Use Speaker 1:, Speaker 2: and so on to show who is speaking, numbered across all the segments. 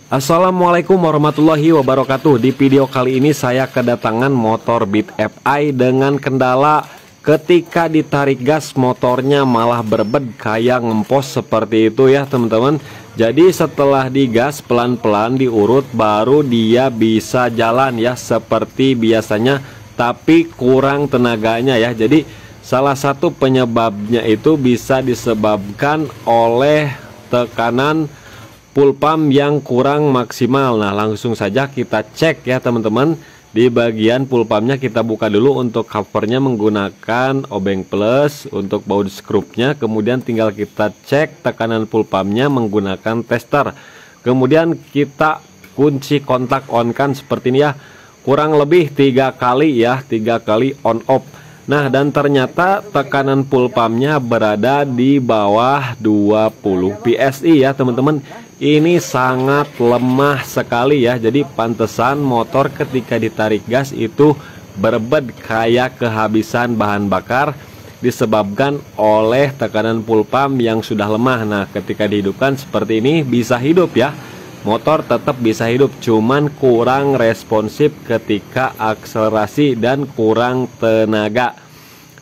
Speaker 1: Assalamualaikum warahmatullahi wabarakatuh. Di video kali ini saya kedatangan motor Beat FI dengan kendala ketika ditarik gas motornya malah berbed kayak ngempos seperti itu ya teman-teman. Jadi setelah digas pelan-pelan diurut baru dia bisa jalan ya seperti biasanya, tapi kurang tenaganya ya. Jadi salah satu penyebabnya itu bisa disebabkan oleh tekanan full pump yang kurang maksimal. Nah langsung saja kita cek ya teman-teman. Di bagian full pumpnya kita buka dulu. Untuk covernya menggunakan obeng plus, untuk baut skrupnya kemudian tinggal kita cek tekanan full pumpnya menggunakan tester. Kemudian kita kunci kontak on kan seperti ini ya, kurang lebih 3 kali ya, 3 kali on off. Nah dan ternyata tekanan full pumpnya berada di bawah 20 PSI ya teman-teman. Ini sangat lemah sekali ya. Jadi pantesan motor ketika ditarik gas itu berbed kayak kehabisan bahan bakar, disebabkan oleh tekanan full pump yang sudah lemah. Nah ketika dihidupkan seperti ini bisa hidup ya, motor tetap bisa hidup, cuman kurang responsif ketika akselerasi dan kurang tenaga.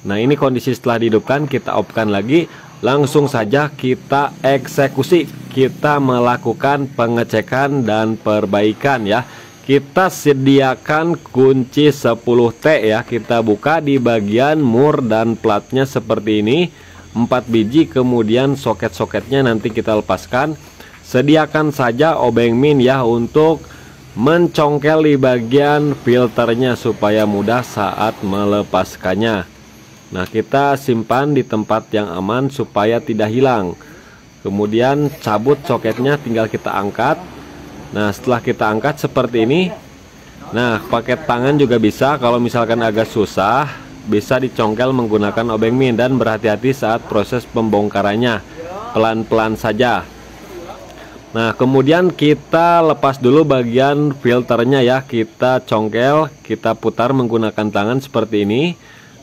Speaker 1: Nah ini kondisi setelah dihidupkan, kita off-kan lagi. Langsung saja kita eksekusi, kita melakukan pengecekan dan perbaikan ya. Kita sediakan kunci 10T ya, kita buka di bagian mur dan platnya seperti ini 4 biji, kemudian soket-soketnya nanti kita lepaskan. Sediakan saja obeng min ya untuk mencongkel di bagian filternya supaya mudah saat melepaskannya. Nah kita simpan di tempat yang aman supaya tidak hilang. Kemudian cabut soketnya, tinggal kita angkat. Nah setelah kita angkat seperti ini, nah pakai tangan juga bisa. Kalau misalkan agak susah bisa dicongkel menggunakan obeng min, dan berhati-hati saat proses pembongkarannya, pelan-pelan saja. Nah kemudian kita lepas dulu bagian filternya ya, kita congkel, kita putar menggunakan tangan seperti ini.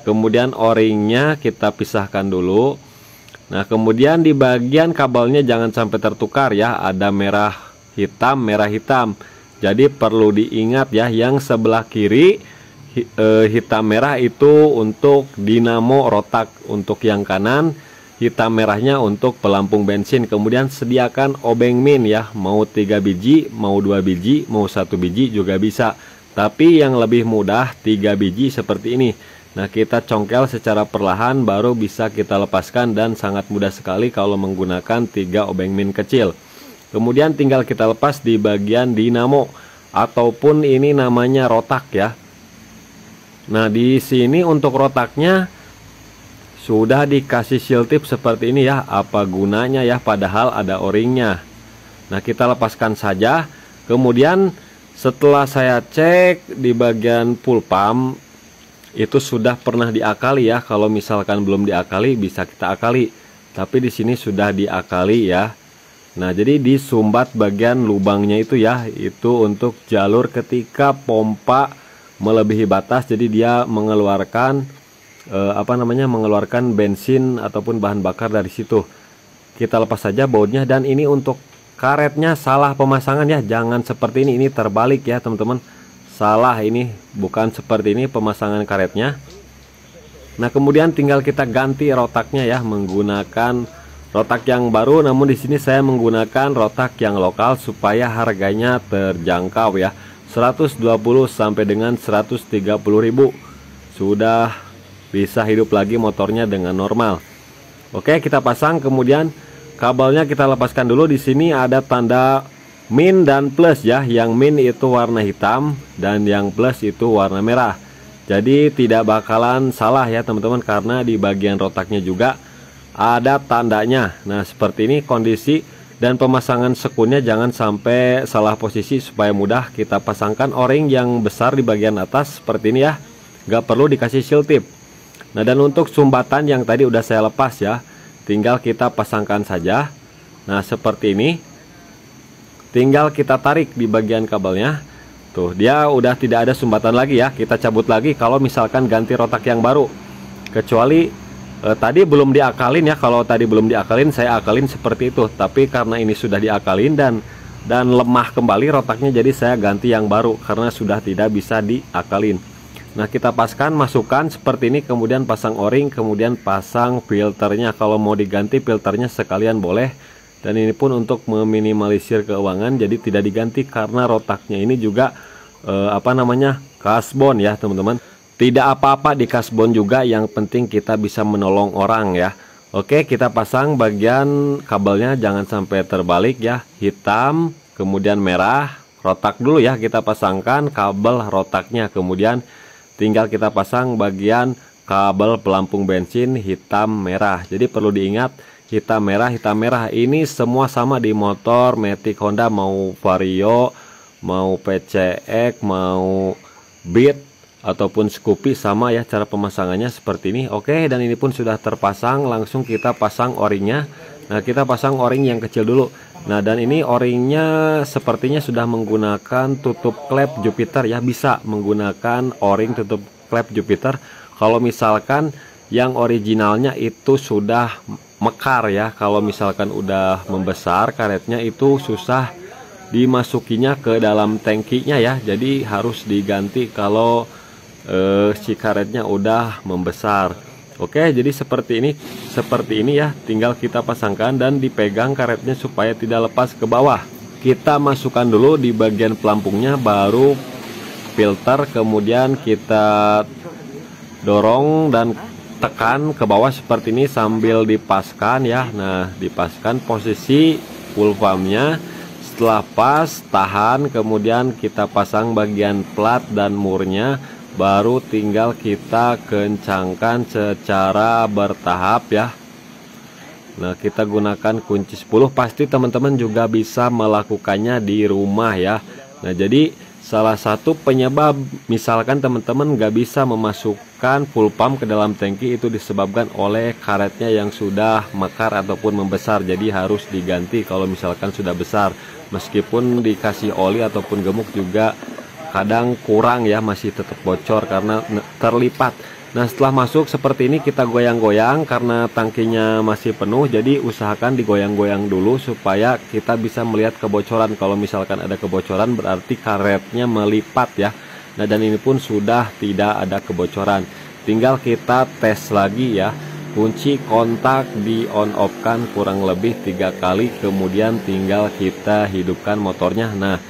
Speaker 1: Kemudian o-ringnya kita pisahkan dulu. Nah kemudian di bagian kabelnya jangan sampai tertukar ya, ada merah hitam. Jadi perlu diingat ya, yang sebelah kiri hitam merah itu untuk dinamo rotak, untuk yang kanan hitam merahnya untuk pelampung bensin. Kemudian sediakan obeng min ya, mau 3 biji, mau 2 biji, mau 1 biji juga bisa, tapi yang lebih mudah 3 biji seperti ini. Nah kita congkel secara perlahan baru bisa kita lepaskan, dan sangat mudah sekali kalau menggunakan 3 obeng min kecil. Kemudian tinggal kita lepas di bagian dinamo ataupun ini namanya rotak ya. Nah di sini untuk rotaknya sudah dikasih seal tip seperti ini ya. Apa gunanya ya, padahal ada o-ringnya. Nah kita lepaskan saja. Kemudian setelah saya cek di bagian full pump itu sudah pernah diakali ya. Kalau misalkan belum diakali bisa kita akali, tapi di sini sudah diakali ya. Nah jadi disumbat bagian lubangnya itu ya, itu untuk jalur ketika pompa melebihi batas, jadi dia mengeluarkan mengeluarkan bensin ataupun bahan bakar dari situ. Kita lepas saja bautnya. Dan ini untuk karetnya salah pemasangan ya, jangan seperti ini terbalik ya teman-teman. Salah, ini bukan seperti ini pemasangan karetnya. Nah kemudian tinggal kita ganti rotaknya ya, menggunakan rotak yang baru. Namun di sini saya menggunakan rotak yang lokal supaya harganya terjangkau ya, 120 sampai dengan 130.000 sudah bisa hidup lagi motornya dengan normal. Oke kita pasang, kemudian kabelnya kita lepaskan dulu. Di sini ada tanda min dan plus ya, yang min itu warna hitam dan yang plus itu warna merah. Jadi tidak bakalan salah ya teman-teman, karena di bagian rotaknya juga ada tandanya. Nah seperti ini kondisi, dan pemasangan sekunnya jangan sampai salah posisi supaya mudah. Kita pasangkan o-ring yang besar di bagian atas seperti ini ya, nggak perlu dikasih seal tip. Nah dan untuk sumbatan yang tadi udah saya lepas ya, tinggal kita pasangkan saja. Nah seperti ini, tinggal kita tarik di bagian kabelnya. Tuh dia udah tidak ada sumbatan lagi ya. Kita cabut lagi kalau misalkan ganti rotak yang baru, kecuali tadi belum diakalin ya. Kalau tadi belum diakalin saya akalin seperti itu, tapi karena ini sudah diakalin dan dan lemah kembali rotaknya, jadi saya ganti yang baru karena sudah tidak bisa diakalin. Nah, kita paskan, masukkan seperti ini, kemudian pasang o-ring, kemudian pasang filternya. Kalau mau diganti filternya sekalian boleh. Dan ini pun untuk meminimalisir keuangan, jadi tidak diganti karena rotaknya ini juga kasbon ya teman-teman. Tidak apa-apa di kasbon juga, yang penting kita bisa menolong orang ya. Oke, kita pasang bagian kabelnya, jangan sampai terbalik ya. Hitam, kemudian merah, rotak dulu ya, kita pasangkan kabel rotaknya. Kemudian tinggal kita pasang bagian kabel pelampung bensin hitam merah. Jadi perlu diingat, hitam merah ini semua sama di motor Matic Honda, mau Vario, mau PCX, mau Beat ataupun Scoopy, sama ya cara pemasangannya seperti ini. Oke, dan ini pun sudah terpasang, langsung kita pasang o-ringnya. Nah, kita pasang o-ring yang kecil dulu. Nah, dan ini o-ringnya sepertinya sudah menggunakan tutup klep Jupiter ya, bisa menggunakan o-ring tutup klep Jupiter. Kalau misalkan yang originalnya itu sudah mekar ya, kalau misalkan udah membesar karetnya itu susah dimasukinya ke dalam tangkinya ya, jadi harus diganti kalau si karetnya udah membesar. Oke, jadi seperti ini ya, tinggal kita pasangkan dan dipegang karetnya supaya tidak lepas ke bawah. Kita masukkan dulu di bagian pelampungnya, baru filter, kemudian kita dorong dan tekan ke bawah seperti ini sambil dipaskan ya. Nah, dipaskan posisi full pumpnya. Setelah pas, tahan, kemudian kita pasang bagian plat dan murnya, baru tinggal kita kencangkan secara bertahap ya. Nah, kita gunakan kunci 10, pasti teman-teman juga bisa melakukannya di rumah ya. Nah, jadi salah satu penyebab misalkan teman-teman nggak bisa memasukkan full pump ke dalam tangki itu disebabkan oleh karetnya yang sudah mekar ataupun membesar, jadi harus diganti kalau misalkan sudah besar. Meskipun dikasih oli ataupun gemuk juga kadang kurang ya, masih tetap bocor karena terlipat. Nah, setelah masuk seperti ini kita goyang-goyang karena tangkinya masih penuh, jadi usahakan digoyang-goyang dulu supaya kita bisa melihat kebocoran. Kalau misalkan ada kebocoran berarti karetnya melipat ya. Nah, dan ini pun sudah tidak ada kebocoran. Tinggal kita tes lagi ya. Kunci kontak di on off kan kurang lebih 3 kali, kemudian tinggal kita hidupkan motornya. Nah,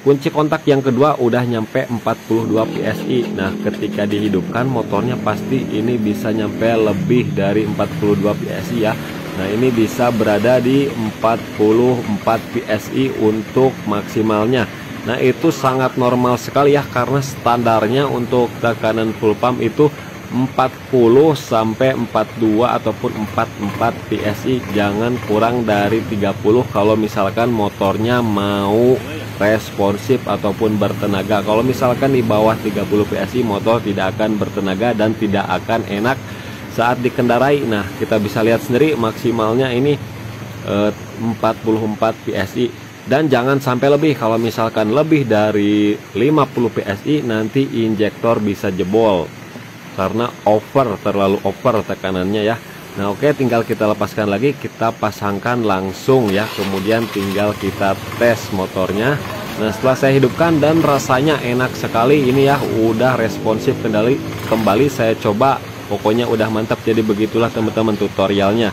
Speaker 1: kunci kontak yang kedua udah nyampe 42 PSI. Nah, ketika dihidupkan motornya pasti ini bisa nyampe lebih dari 42 PSI ya. Nah, ini bisa berada di 44 PSI untuk maksimalnya. Nah, itu sangat normal sekali ya, karena standarnya untuk tekanan full pump itu 40 sampai 42 ataupun 44 PSI, jangan kurang dari 30 kalau misalkan motornya mau responsif ataupun bertenaga. Kalau misalkan di bawah 30 PSI motor tidak akan bertenaga dan tidak akan enak saat dikendarai. Nah, kita bisa lihat sendiri maksimalnya ini 44 PSI, dan jangan sampai lebih. Kalau misalkan lebih dari 50 PSI nanti injektor bisa jebol karena terlalu over tekanannya ya. Nah, oke, tinggal kita lepaskan lagi, kita pasangkan langsung ya, kemudian tinggal kita tes motornya. Nah, setelah saya hidupkan dan rasanya enak sekali ini ya, udah responsif kembali saya coba, pokoknya udah mantap. Jadi begitulah teman-teman tutorialnya.